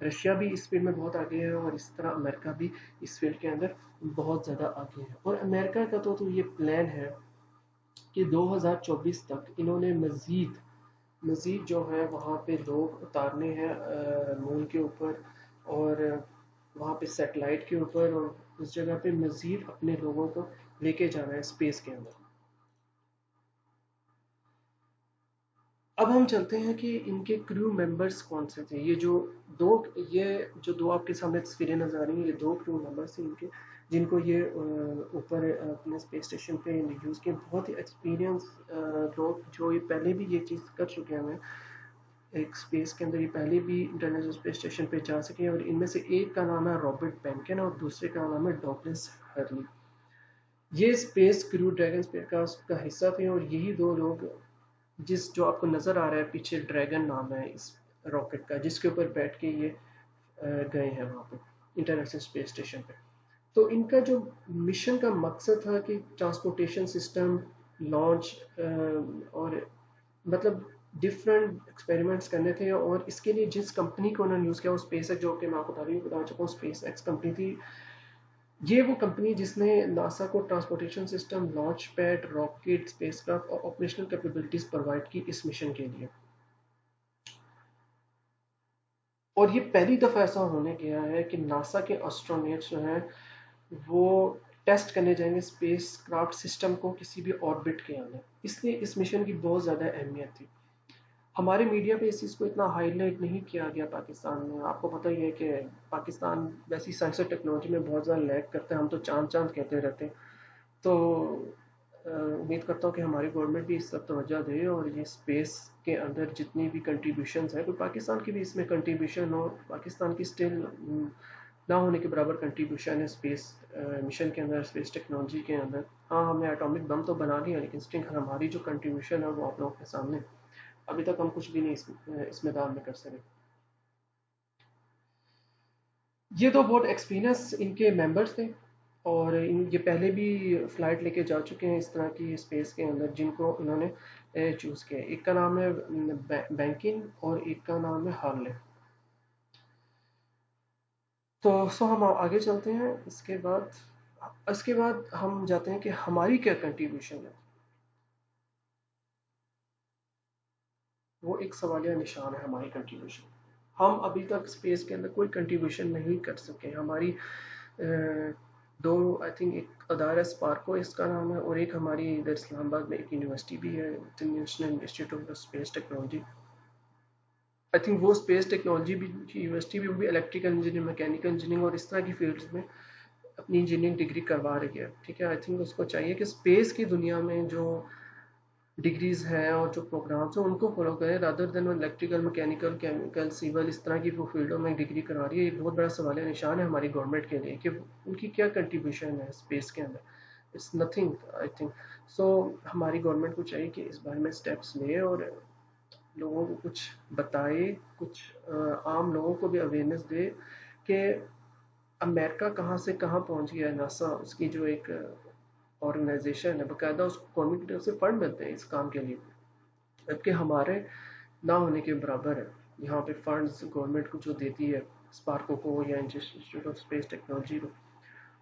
Russia بھی اس field میں بہت آگے ہے، اور اس طرح امریکہ بھی اس فیلڈ کے اندر بہت زیادہ آگے ہے. اور امریکہ کا تو یہ پلان ہے کہ 2024 تک انہوں نے مزید جو ہے وہاں پہ لوگ اتارنے ہیں مون کے اوپر، اور وہاں پہ سیٹلائٹ کے اوپر، اور اس جگہ پہ مزید اپنے لوگوں کو لے کے جانا ہے اسپیس کے اندر. اب ہم چلتے ہیں کہ ان کے کریو ممبرس کون سے تھے. دو یہ دو آپ کے سامنے تصویریں نظر آ رہی ہیں، یہ دو کریو ممبرس تھے ان کے، جن کو یہ اوپر اپنے اسپیس اسٹیشن پہ یوز کیے. بہت ہی ایکسپیرینس لوگ جو یہ پہلے بھی یہ چیز کر چکے ہیں ایک اسپیس کے اندر، یہ پہلے بھی انٹرنیشنل اسپیس اسٹیشن پہ جا سکے ہیں. اور ان میں سے ایک کا نام ہے رابرٹ بینکن اور دوسرے کا نام ہے ڈاگلس ہرلی. یہ اسپیس کریو ڈریگن اسپیس کا حصہ تھے، اور یہی دو لوگ جو آپ کو نظر آ رہا ہے پیچھے ڈریگن نام ہے اس راکٹ کا، جس کے اوپر بیٹھ کے یہ گئے ہیں وہاں پہ انٹرنیشنل اسپیس اسٹیشن پہ. تو ان کا جو مشن کا مقصد تھا کہ ٹرانسپورٹیشن سسٹم لانچ اور مطلب ڈفرینٹ ایکسپیریمنٹس کرنے تھے. اور اس کے لیے جس کمپنی کو انہوں نے یوز کیا وہ اسپیس ایکس، جو کہ میں آپ کو بتا چکا ہوں اسپیس ایکس کمپنی تھی. یہ وہ کمپنی جس نے ناسا کو transportation system, launch pad, rocket, spacecraft اور آپریشنل کیپیبلٹیز پرووائڈ کی اس مشن کے لیے. اور یہ پہلی دفعہ ایسا ہونے گیا ہے کہ ناسا کے اسٹرونٹس جو ہیں وہ ٹیسٹ کرنے جائیں گے اسپیس کرافٹ سسٹم کو کسی بھی آربٹ کے اندر. اس لیے اس مشن کی بہت زیادہ اہمیت تھی. ہمارے میڈیا پہ اس چیز کو اتنا ہائی لائٹ نہیں کیا گیا پاکستان میں. آپ کو پتہ ہی ہے کہ پاکستان ویسی سائنس اور ٹیکنالوجی میں بہت زیادہ لیگ کرتا ہے. ہم تو چاند چاند کہتے رہتے ہیں. تو امید کرتا ہوں کہ ہماری گورنمنٹ بھی اس طرف توجہ دے، اور یہ اسپیس کے اندر جتنی بھی کنٹریبیوشنز ہیں، کوئی پاکستان کی بھی اس میں کنٹریبیوشن ہو. پاکستان کی اسٹل نہ ہونے کے برابر کنٹریبیوشن ہے اسپیس مشن کے اندر، اسپیس ٹیکنالوجی کے اندر. ہاں ہم نے ایٹامک بم تو بنا لیا، لیکن اسٹل ہماری جو کنٹریبیوشن ہے وہ آپ لوگوں کے سامنے ابھی تک ہم کچھ بھی نہیں اس میدان میں کر سکے. یہ تو بہت ایکسپیرینس ان کے ممبرس تھے، اور یہ پہلے بھی فلائٹ لے کے جا چکے ہیں اس طرح کی اسپیس کے اندر، جن کو انہوں نے چوز کیا. ایک کا نام ہے بینکن اور ایک کا نام ہے ہارلے. تو ہم آگے چلتے ہیں. اس کے بعد ہم جاتے ہیں کہ ہماری کیا کنٹریبیوشن ہے. وہ ایک سوالیہ نشان ہے ہماری کنٹریبیوشن. ہم ابھی تک اسپیس کے اندر کوئی کنٹریبیوشن نہیں کر سکے. ہماری دو آئی تھنک ایک ادارہ اسپارکو اس کا نام ہے، اور ایک ہماری ادھر اسلام آباد میں ایک یونیورسٹی بھی ہے، international institute of space technology. I think وہ اسپیس ٹیکنالوجی بھی یونیورسٹی بھی، وہ بھی الیکٹریکل انجینئرنگ، میکینیکل انجینئرنگ اور اس طرح کی فیلڈز میں اپنی انجینئرنگ ڈگری کروا رہی ہے. ٹھیک ہے، آئی تھنک اس کو چاہیے کہ اسپیس کی دنیا میں جو ڈگریز ہیں اور جو پروگرامس ہیں ان کو فالو کریں، rather than electrical, mechanical, chemical, civil, اس طرح کی وہ فیلڈوں میں ڈگری کروا رہی ہے. ایک بہت بڑا سوال نشان ہے ہماری گورنمنٹ کے لیے کہ ان کی کیا کنٹریبیوشن ہے اسپیس کے اندر. It's nothing I think. So ہماری گورنمنٹ کو چاہیے کہ اس بارے میں اسٹیپس لے اور لوگوں کو کچھ بتائے، کچھ عام لوگوں کو بھی اویئرنیس دے کہ امریکہ کہاں سے کہاں پہنچ گیا ہے. ناسا اس کی جو ایک آرگنائزیشن ہے، باقاعدہ اس کو گورنمنٹ کی طرف سے فنڈ ملتے ہیں اس کام کے لیے، جبکہ ہمارے نہ ہونے کے برابر ہے. یہاں پہ فنڈز گورنمنٹ کو جو دیتی ہے اسپارکو کو یا انسٹیٹیوٹ آف اسپیس ٹیکنالوجی کو،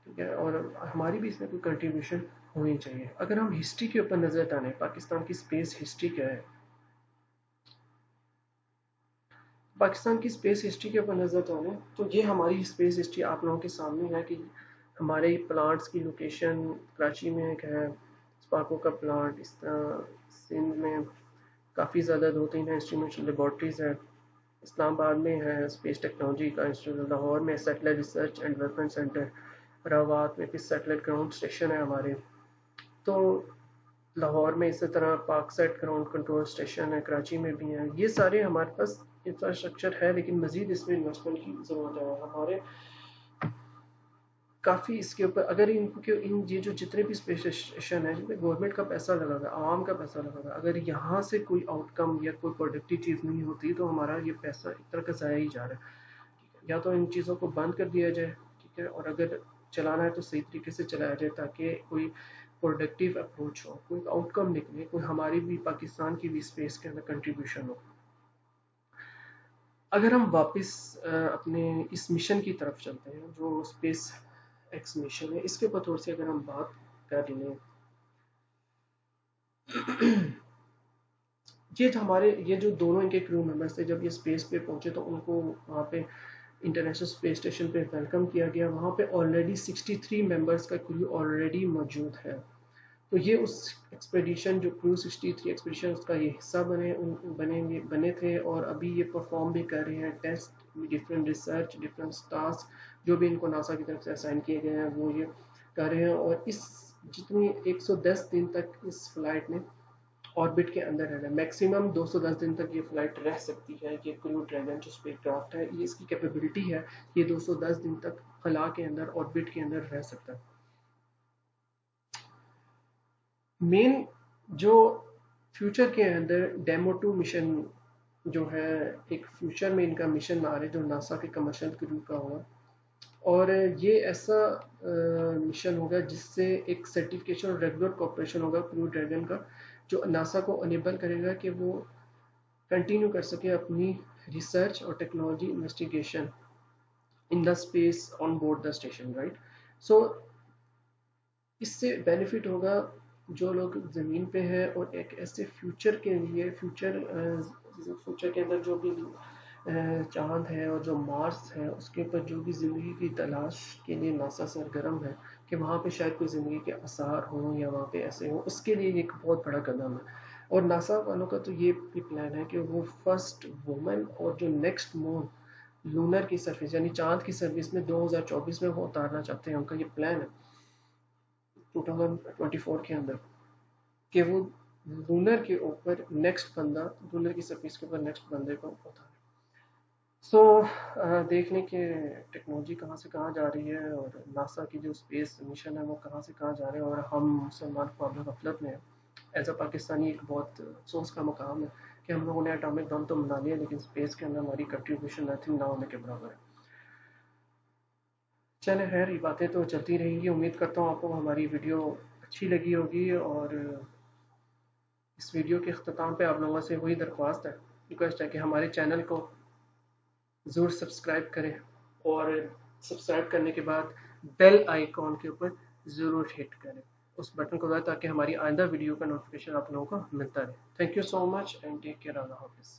ٹھیک ہے، اور ہماری بھی اس میں کوئی کنٹریبیوشن ہونی چاہیے. اگر ہم ہسٹری کے اوپر نظر ڈالیں، پاکستان کی اسپیس ہسٹری کیا ہے، پاکستان کی اسپیس ہسٹری کے اوپر نظر ڈالیں تو یہ ہماری اسپیس ہسٹری آپ لوگوں کے سامنے ہے کہ ہمارے پلانٹس کی لوکیشن کراچی میں ایک ہے اسپارکو کا پلانٹ، اس طرح سندھ میں کافی زیادہ 2-3 انسٹرومنٹل لیبارٹریز ہیں، اسلام آباد میں ہے اسپیس ٹیکنالوجی کا انسٹیٹیوٹ، لاہور میں satellite research and development centre, Rawat میں پھر سیٹلائٹ گراؤنڈ اسٹیشن ہے ہمارے. تو لاہور میں اسی طرح پاک سیٹ گراؤنڈ کنٹرول اسٹیشن ہے، کراچی میں بھی ہیں. یہ سارے ہمارے پاس انفراسٹرکچر ہے، لیکن مزید اس میں انویسٹمنٹ کی ضرورت ہے. ہمارے کافی اس کے اوپر اگر ان یہ جو جتنے بھی اسپیس اسٹیشن ہیں جن میں گورنمنٹ کا پیسہ لگا ہوا ہے، عوام کا پیسہ لگا ہوا ہے، اگر یہاں سے کوئی آؤٹ کم یا کوئی پروڈکٹیو چیز نہیں ہوتی تو ہمارا یہ پیسہ ایک طرح کا ضائع ہی جا رہا ہے. یا تو ان چیزوں کو بند کر دیا جائے، ٹھیک ہے، اور اگر چلانا ہے تو صحیح طریقے سے چلایا جائے تاکہ کوئی پروڈکٹیو اپروچ ہو، کوئی آؤٹ کم نکلے، کوئی ہماری بھی پاکستان کی بھی اسپیس کے اندر کنٹریبیوشن ہو. اگر ہم واپس اپنے اس مشن کی طرف چلتے ہیں جو اسپیس ایکس مشن ہے، اس کے اوپر تھوڑی سی اگر ہم بات کر لیں، یہ جو دونوں ان کے کرو ممبرس تھے، جب یہ اسپیس پہ پہنچے تو ان کو وہاں پہ انٹرنیشنل اسپیس اسٹیشن پہ ویلکم کیا گیا. وہاں پہ آلریڈی 63 ممبرس کا کرو آلریڈی موجود ہے. تو یہ اس ایکسپیڈیشن جو کرو 63 ایکسپیڈیشن اس کا یہ حصہ بنے تھے، اور ابھی یہ پرفارم بھی کر رہے ہیں test, different research, different task جو بھی ان کو ناسا کی طرف سے اسائن کیے گئے ہیں وہ یہ کر رہے ہیں. اور اس جتنی 110 دن تک اس فلائٹ نے آربٹ کے اندر رہنا ہے. میکسیمم 210 دن تک یہ فلائٹ رہ سکتی ہے. یہ کرو ڈریگن جو اسپیس کرافٹ ہے، یہ اس کی کیپیبلٹی ہے، یہ 210 دن تک خلا کے اندر آربٹ کے اندر رہ سکتا ہے. مین جو فیوچر کے اندر ڈیمو 2 مشن جو ہے، ایک فیوچر میں ان کا مشن آ رہا ہے جو ناسا کے کمرشل کرو کا ہوگا، اور یہ ایسا مشن ہوگا جس سے ایک سرٹیفکیشن اور ریگولر کوپریشن ہوگا کرو ڈریگن کا، جو ناسا کو انیبل کرے گا کہ وہ کنٹینیو کر سکے اپنی ریسرچ اور technology investigation in the space on board the station, right. So اس سے بینیفٹ ہوگا جو لوگ زمین پہ ہیں، اور ایک ایسے فیوچر کے لیے فیوچر کے اندر جو بھی چاند ہے اور جو مارس ہے اس کے اوپر جو بھی زندگی کی تلاش کے لیے ناسا سرگرم ہے کہ وہاں پہ شاید کوئی زندگی کے آثار ہوں یا وہاں پہ ایسے ہوں، اس کے لیے ایک بہت بڑا قدم ہے. اور ناسا والوں کا تو یہ بھی پلان ہے کہ وہ فرسٹ وومن اور جو نیکسٹ مون لونر کی سروس یعنی چاند کی سروس میں 2024 میں وہ اتارنا چاہتے ہیں. ان کا یہ پلان ہے 2024 کے اندر کہ وہ لونر کے اوپر نیکسٹ بندہ، لونر کی سروس کے اوپر نیکسٹ بندے کو اتارے. سو دیکھ لیں کہ ٹیکنالوجی کہاں سے کہاں جا رہی ہے، اور ناسا کی جو اسپیس مشن ہے وہ کہاں سے کہاں جا رہے ہیں، اور ہم مسلمان قابل غفلت میں ہیں. ایز اے پاکستانی ایک بہت افسوس کا مقام ہے کہ ہم لوگوں نے اٹامک بم تو بنا لیا لیکن اسپیس کے اندر ہماری کنٹریبیوشن نتھنگ نہ ہونے کے برابر ہے. چلے خیر، یہ باتیں تو چلتی رہیں گی. امید کرتا ہوں آپ کو ہماری ویڈیو اچھی لگی ہوگی، اور اس ویڈیو کے اختتام پہ آپ لوگوں سے وہی درخواست ہے، ریکویسٹ ہے کہ ہمارے چینل کو ضرور سبسکرائب کریں، اور سبسکرائب کرنے کے بعد بیل آئیکن کے اوپر ضرور ہٹ کریں اس بٹن کو، تاکہ ہماری آئندہ ویڈیو کا نوٹیفیکیشن آپ لوگوں کو ملتا رہے. Thank you so much and take care. Allah حافظ.